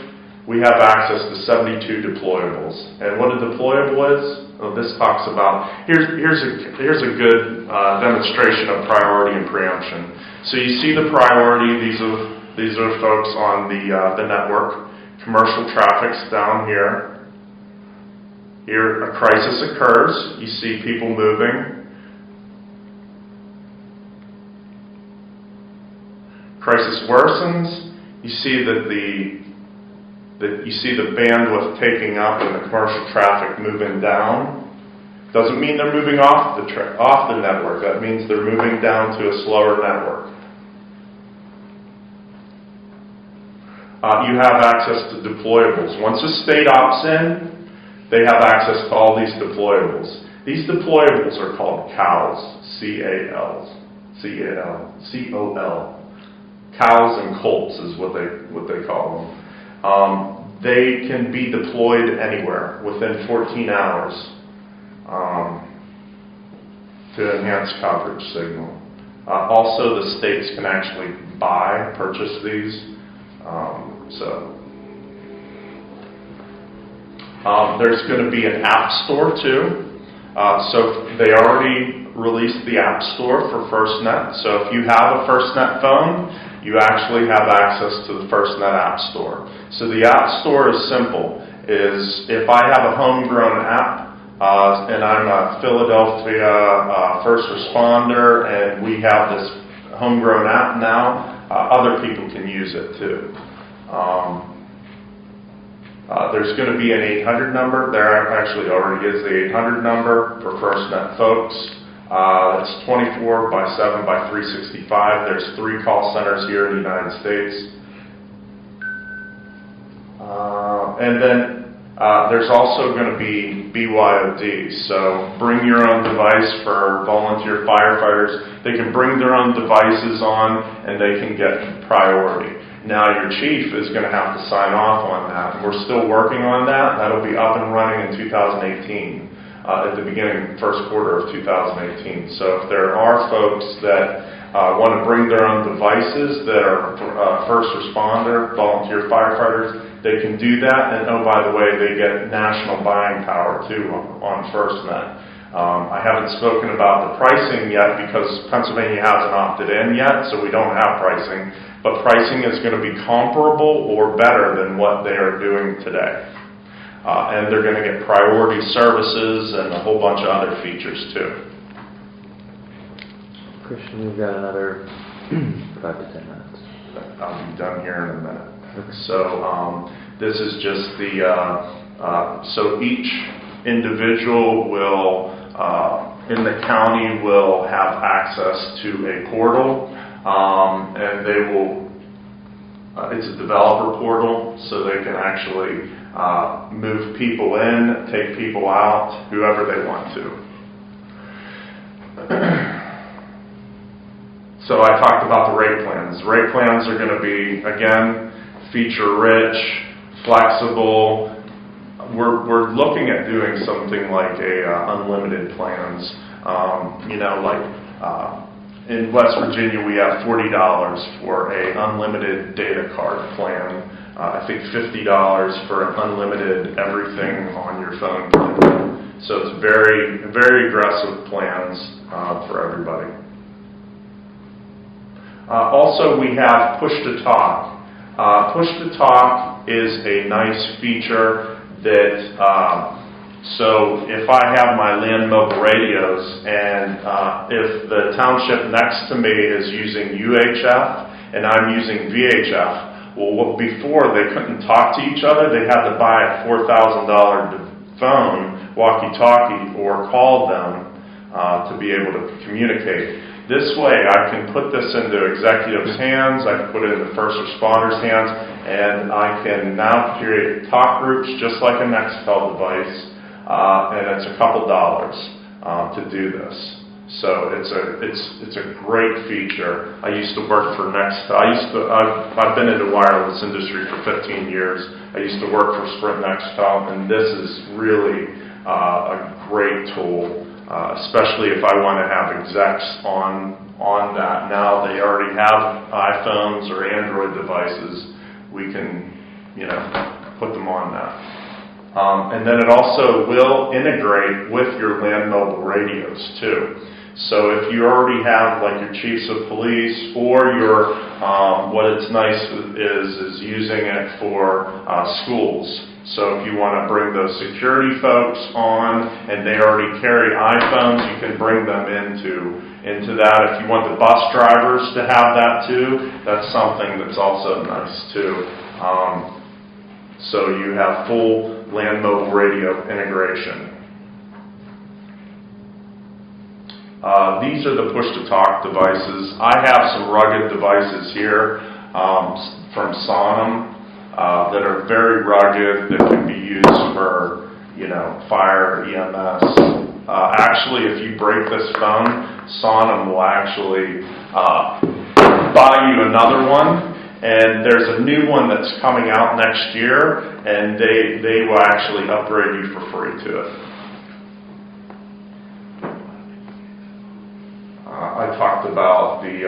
We have access to 72 deployables. And what a deployable is, this talks about, here's a good demonstration of priority and preemption. So you see the priority, these are folks on the network. Commercial traffic's down here. Here, a crisis occurs. You see people moving. Crisis worsens. You see the bandwidth taking up and the commercial traffic moving down. Doesn't mean they're moving off the network. That means they're moving down to a slower network. You have access to deployables. Once a state opts in, they have access to all these deployables. These deployables are called COLs, C-A-L, C-O-L. COLs and COLTs is what they call them. They can be deployed anywhere within 14 hours to enhance coverage signal. Also, the states can actually purchase these. There's going to be an app store too. So they already released the app store for FirstNet. So if you have a FirstNet phone, you actually have access to the FirstNet app store. So the app store is simple. If I have a homegrown app and I'm a Philadelphia first responder and we have this homegrown app now, other people can use it too. There's going to be an 800 number. There actually already is the 800 number for FirstNet folks. It's 24/7/365. There's 3 call centers here in the United States. And then there's also going to be BYOD. So bring your own device for volunteer firefighters. They can bring their own devices on and they can get priority. Now your chief is going to have to sign off on that. We're still working on that. That'll be up and running in 2018, at the beginning, first quarter of 2018. So if there are folks that want to bring their own devices that are first responder, volunteer firefighters, they can do that. And oh, by the way, they get national buying power too on FirstNet. I haven't spoken about the pricing yet because Pennsylvania hasn't opted in yet, so we don't have pricing. But pricing is going to be comparable or better than what they are doing today. And they're going to get priority services and a whole bunch of other features too. Christian, we've got another 5 to 10 minutes. I'll be done here in a minute. So this is just so each individual will, in the county, will have access to a portal. And they will, it's a developer portal, so they can actually move people in, take people out, whoever they want to. So I talked about the rate plans. Rate plans are going to be, again, feature-rich, flexible. We're looking at doing something like unlimited plans, in West Virginia, we have $40 for an unlimited data card plan. I think $50 for an unlimited everything on your phone plan. So it's very, very aggressive plans for everybody. Also, we have push to talk. Push to talk is a nice feature that so if I have my land mobile radios and if the township next to me is using UHF and I'm using VHF. Well, before they couldn't talk to each other, they had to buy a $4,000 phone, walkie-talkie, or call them to be able to communicate. This way, I can put this into executives' hands, I can put it into first responders' hands, and I can now create talk groups just like a Nextel device, and it's a couple dollars to do this. So it's a great feature. I used to work for Nextel. I've been in the wireless industry for 15 years. I used to work for Sprint Nextel, and this is really a great tool. Especially if I want to have execs on that. Now they already have iPhones or Android devices. We can, put them on that. And then it also will integrate with your land mobile radios too. So if you already have like your chiefs of police or your, what it's nice is using it for schools. So if you want to bring those security folks on and they already carry iPhones, you can bring them into that. If you want the bus drivers to have that too, that's something that's also nice too. So you have full land mobile radio integration. These are the push-to-talk devices. I have some rugged devices here from Sonim. That are very rugged, that can be used for, fire, EMS. Actually, if you break this phone, Sonim will actually buy you another one, and there's a new one that's coming out next year, and they will actually upgrade you for free to it. I talked about the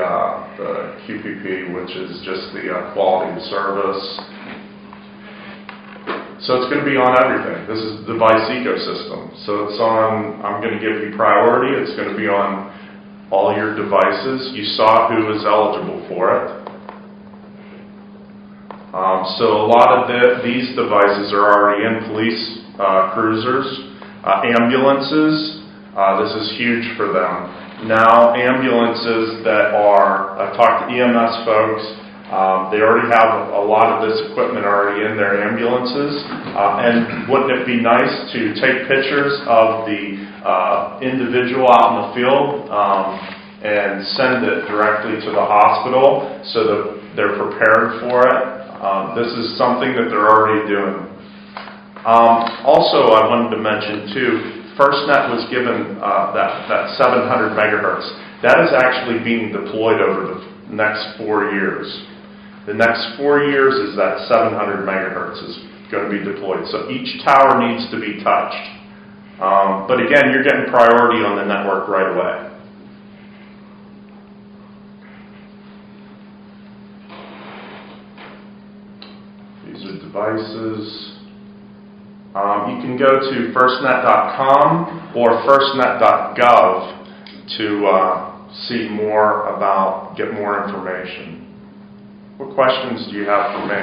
QPP, which is just the quality of service. So it's going to be on everything. This is the device ecosystem. So it's on, I'm going to give you priority. It's going to be on all your devices. You saw who was eligible for it. So a lot of these devices are already in police cruisers, ambulances. This is huge for them. Now ambulances that are, I've talked to EMS folks, they already have a lot of this equipment already in their ambulances. And wouldn't it be nice to take pictures of the individual out in the field and send it directly to the hospital so that they're prepared for it? This is something that they're already doing. Also, I wanted to mention too, FirstNet was given that 700 megahertz. That is actually being deployed over the next 4 years. The next 4 years is that 700 megahertz is going to be deployed. So each tower needs to be touched. But again, you're getting priority on the network right away. These are devices. You can go to firstnet.com or firstnet.gov to see more about, get more information. What questions do you have for me?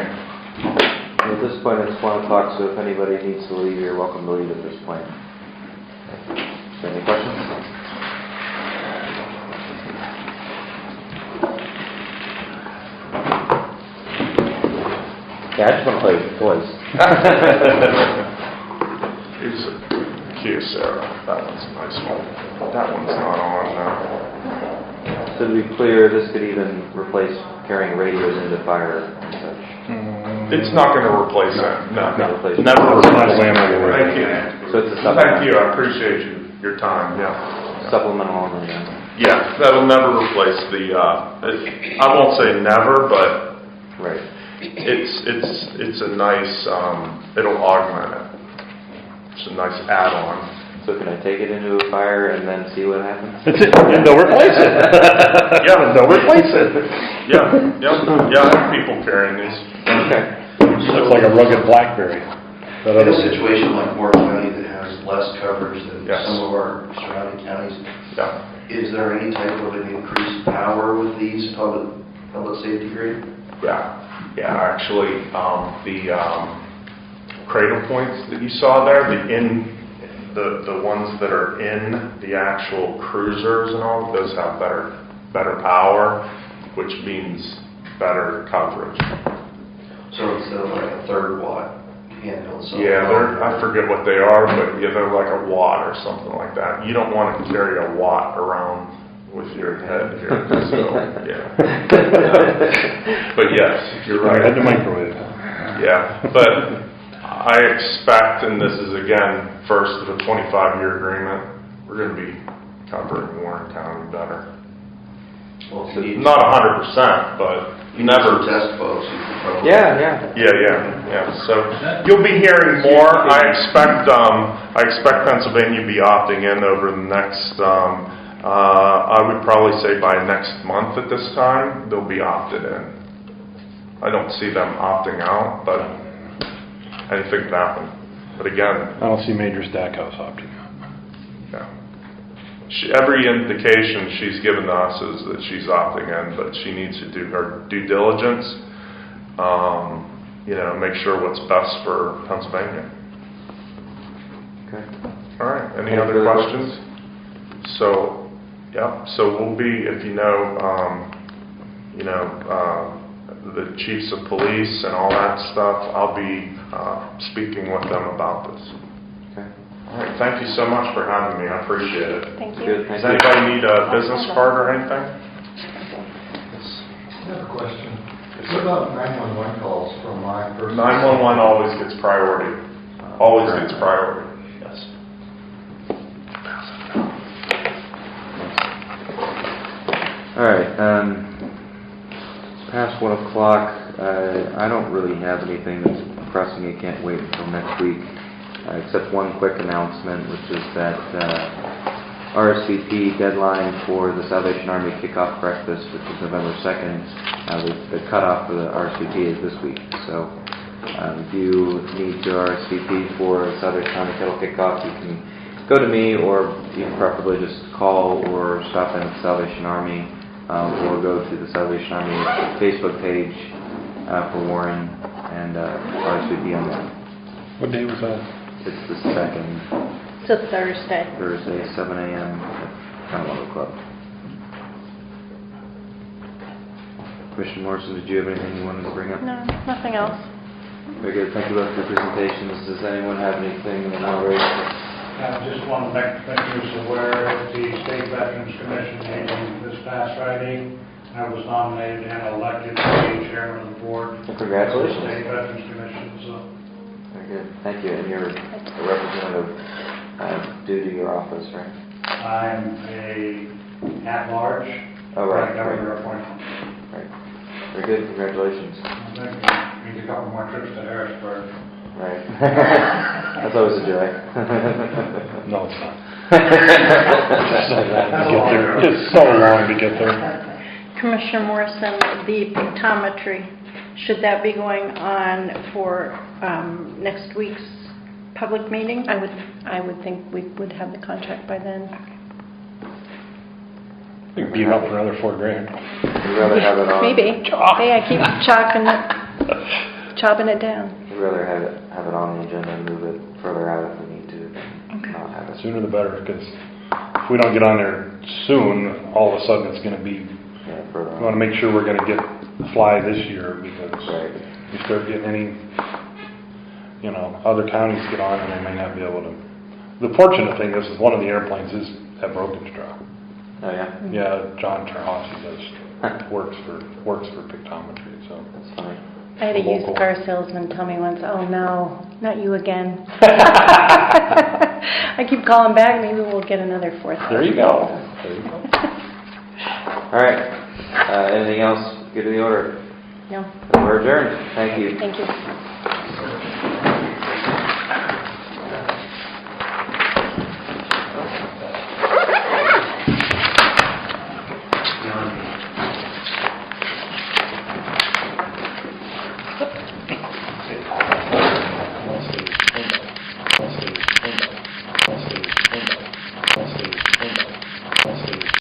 At this point, it's 1 o'clock, so if anybody needs to leave, you're welcome to leave at this point. Is there any questions? Yeah, I just want to play with toys. Here's a Kyocera. That one's a nice one. That one's not on now. So to be clear, this could even replace carrying radios into fire and such. It's not going to replace that. No, Not replace it. never replace Land it. mobile Thank you. So it's a Thank supplemental. you. I appreciate your time. Yeah. Supplemental only then. Yeah, that'll never replace the. I won't say never, but Right. it's a nice. It'll augment it. It's a nice add-on. So can I take it into a fire and then see what happens? And they'll replace it. Yeah, they'll replace it. Yeah. I have people carrying these. Okay. Looks like a rugged BlackBerry. In a situation like Moore County that has less coverage than Yes. some of our surrounding counties, Yeah. is there any type of an increased power with these public safety grade? Yeah. Actually, the cradle points that you saw there, the ones that are in the actual cruisers and all, those have better power, which means better coverage. So instead of like a 3rd watt handheld cell phone? Yeah, I forget what they are, but yeah, they're like a watt or something like that. You don't want to carry a watt around with your head here, so, yeah. But yes, you're right. Had the microwave. Yeah, but I expect, and this is again, first of a 25-year agreement, we're going to be covering Warren County better. Well, if you need Not 100%, but never. some test folks, you can probably. Yeah. So you'll be hearing more. I expect Pennsylvania to be opting in over the next. I would probably say by next month at this time they'll be opted in. I don't see them opting out, but anything can happen. But again, I don't see Major Stackhouse opting out. yeah. Every indication she's given to us is that she's opting in, but she needs to do her due diligence, make sure what's best for Pennsylvania. Okay. All right, any other questions? So, we'll be, if the chiefs of police and all that stuff, I'll be speaking with them about this. Okay. All right, thank you so much for having me. I appreciate it. Thank you. Good, thank Does you. anybody need a business card or anything? I have a question. What about 911 calls from my person? 911 always gets priority. Always gets priority. Yes. All right, it's past 1 o'clock. I don't really have anything that's pressing. I can't wait until next week, except one quick announcement, which is that RSVP deadline for the Salvation Army kickoff breakfast, which is November 2nd. The cutoff for the RSVP is this week. So if you need to RSVP for Salvation Army kettle kickoff, you can go to me, or you can preferably just call or stop in at Salvation Army, or go to the Salvation Army Facebook page for Warren and RSVP on that. What day was that? It's the 2nd. It's a Thursday. Thursday, 7 a.m. at Commonwealth Club. Commissioner Morrison, did you have anything you wanted to bring up? No, nothing else. Very good. Thank you both for your presentations. Does anyone have anything they want to raise? I just want to make you aware of the State Veterans Commission meeting this past Friday. I was nominated and elected to be chairman of the board. Well, congratulations. Of the State Veterans Commission. So. Very good. Thank you. And you're a representative due to your office, right? I'm a at-large. Oh, right. Governor appointment. Right. Very good. Congratulations. Thank you. Need a couple more trips to Harrisburg. Right. That's always a joy. No, it's not. It's so long to get there. Commissioner Morrison, the Pictometry, should that be going on for next week's public meeting? I would think we would have the contract by then. You can beat up for another $4,000. You'd rather have it on. Maybe. Hey, I keep chopping it down. We'd rather have it on the agenda and move it further out if we need to than not have it. Sooner the better, because if we don't get on there soon, all of a sudden it's going to be. Further on. We want to make sure we're going to get fly this year, because Right. you start getting any, other counties get on and they may not be able to. The fortunate thing is one of the airplanes is at Broken Straw. Oh yeah. Yeah, John Terhasi does works for Pictometry, so That's funny. I had a used Local. car salesman tell me once, "Oh no, not you again." I keep calling back. Maybe we'll get another 4,000. there you go. All right. Anything else? Good to the order. No, We're adjourned. Thank you. thank you.